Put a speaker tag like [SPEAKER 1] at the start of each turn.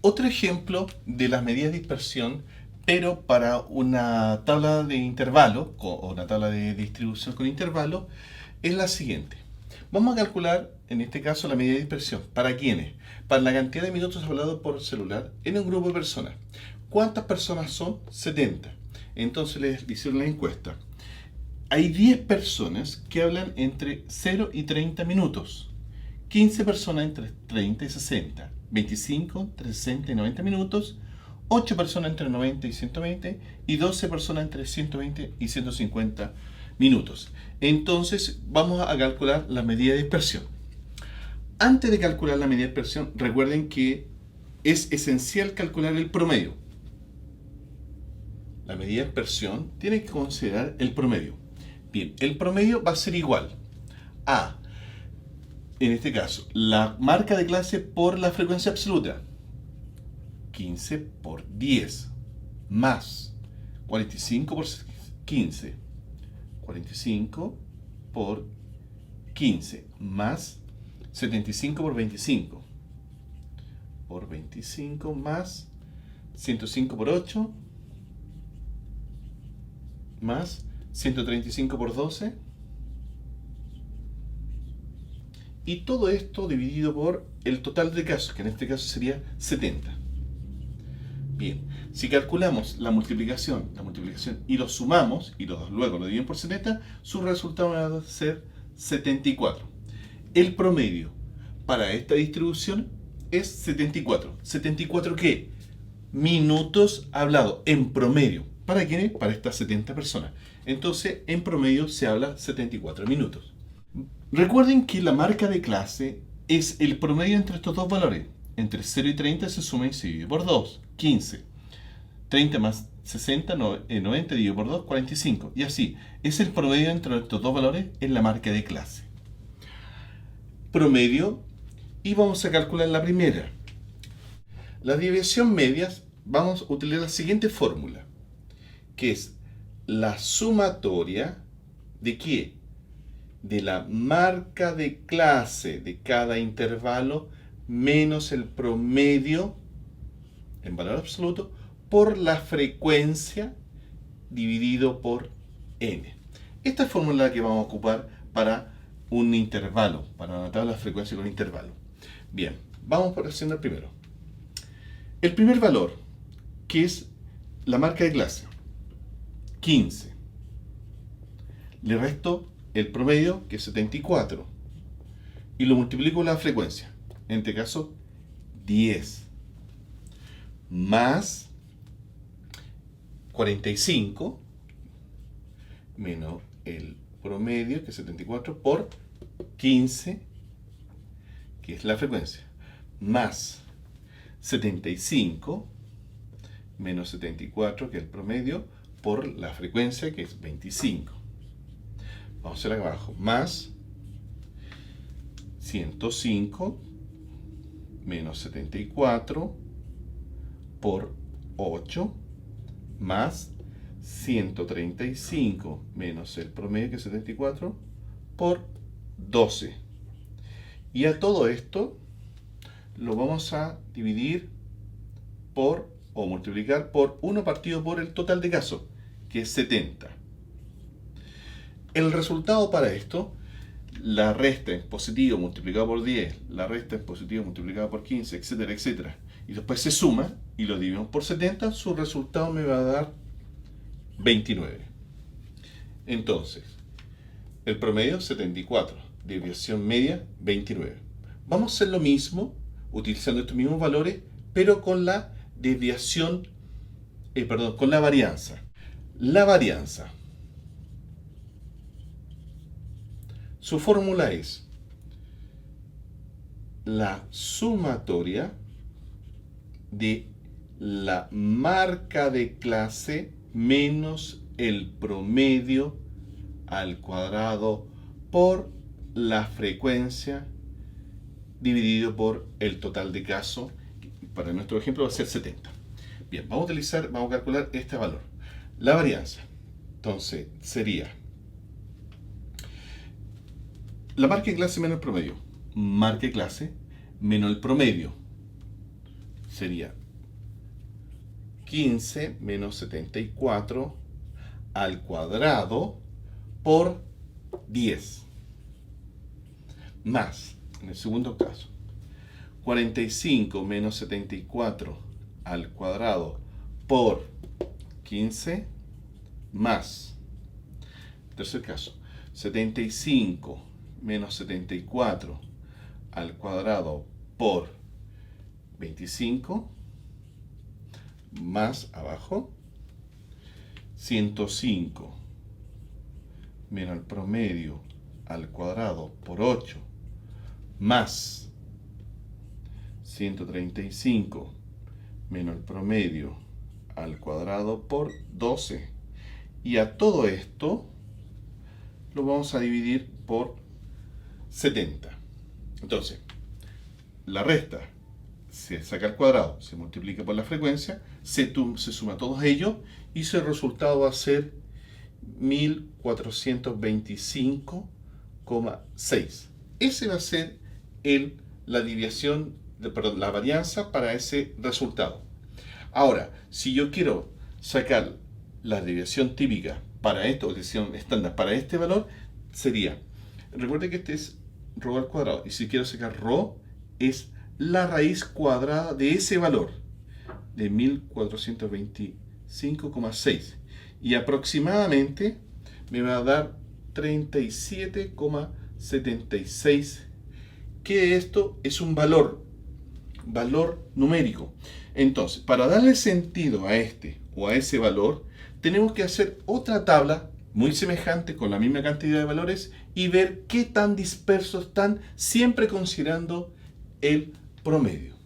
[SPEAKER 1] Otro ejemplo de las medidas de dispersión, pero para una tabla de intervalo o una tabla de distribución con intervalo, es la siguiente. Vamos a calcular, en este caso, la medida de dispersión. ¿Para quiénes? Para la cantidad de minutos hablados por celular en un grupo de personas. ¿Cuántas personas son? 70. Entonces les hicieron la encuesta. Hay 10 personas que hablan entre 0 y 30 minutos. 15 personas entre 30 y 60. 25 entre 60 y 90 minutos. 8 personas entre 90 y 120. Y 12 personas entre 120 y 150 minutos. Entonces vamos a calcular la medida de dispersión. Antes de calcular la medida de dispersión, recuerden que es esencial calcular el promedio. La medida de dispersión tiene que considerar el promedio. Bien, el promedio va a ser igual a, en este caso, la marca de clase por la frecuencia absoluta. 15 por 10 más 45 por 15. 45 por 15 más 75 por 25 por 25 más 105 por 8 más 135 por 12 y todo esto dividido por el total de casos, que en este caso sería 70. Bien, si calculamos la multiplicación y lo sumamos y luego lo dividimos por 70, su resultado va a ser 74. El promedio para esta distribución es 74. ¿74 qué? Minutos hablados en promedio. ¿Para quiénes? Para estas 70 personas. Entonces, en promedio se habla 74 minutos. Recuerden que la marca de clase es el promedio entre estos dos valores. Entre 0 y 30 se suma y se divide por 2, 15. 30 más 60, 90 dividido por 2, 45. Y así, es el promedio entre estos dos valores en la marca de clase. Promedio, y vamos a calcular la primera. La desviación media, vamos a utilizar la siguiente fórmula, que es la sumatoria de ¿qué? De la marca de clase de cada intervalo menos el promedio en valor absoluto por la frecuencia dividido por n. Esta es la fórmula que vamos a ocupar para un intervalo, para una tabla de frecuencia con intervalo. Bien, vamos por haciendo el primero. El primer valor, que es la marca de clase, 15. Le resto el promedio, que es 74. Y lo multiplico con la frecuencia. En este caso, 10. Más 45. Menos el promedio, que es 74, por 15, que es la frecuencia. Más 75 menos 74, que es el promedio, por la frecuencia, que es 25. Vamos a hacer acá abajo. Más 105 menos 74 por 8 más 135 menos el promedio, que es 74, por 12. Y a todo esto lo vamos a dividir por, o multiplicar por 1 partido por el total de casos, que es 70. El resultado para esto, la resta es positivo multiplicado por 10, la resta es positivo multiplicado por 15, etcétera, etcétera. Y después se suma y lo dividimos por 70, su resultado me va a dar 29. Entonces, el promedio 74, desviación media 29. Vamos a hacer lo mismo utilizando estos mismos valores, pero con la desviación, con la varianza. La varianza, su fórmula es la sumatoria de la marca de clase menos el promedio al cuadrado por la frecuencia dividido por el total de casos. Para nuestro ejemplo va a ser 70. Bien, vamos a calcular este valor. La varianza, entonces, sería la marca de clase menos el promedio. Marca de clase menos el promedio. sería 15 menos 74 al cuadrado por 10. Más, en el segundo caso, 45 menos 74 al cuadrado por 15 más. Tercer caso, 75 menos 74 al cuadrado por 25 más abajo, 105 menos el promedio al cuadrado por 8 más 135 menos el promedio al cuadrado por 12. Y a todo esto lo vamos a dividir por 70. Entonces, la resta se saca al cuadrado, se multiplica por la frecuencia, se suma todos ellos y su resultado va a ser 1425,6. Ese va a ser la desviación, perdón, la varianza para ese resultado. Ahora, si yo quiero sacar la desviación típica para esto, o desviación estándar para este valor, sería, recuerde que este es ρ al cuadrado, y si quiero sacar ρ, es la raíz cuadrada de ese valor, de 1425,6. Y aproximadamente me va a dar 37,76, que esto es un valor numérico. Entonces, para darle sentido a este o a ese valor, tenemos que hacer otra tabla muy semejante con la misma cantidad de valores y ver qué tan dispersos están, siempre considerando el promedio.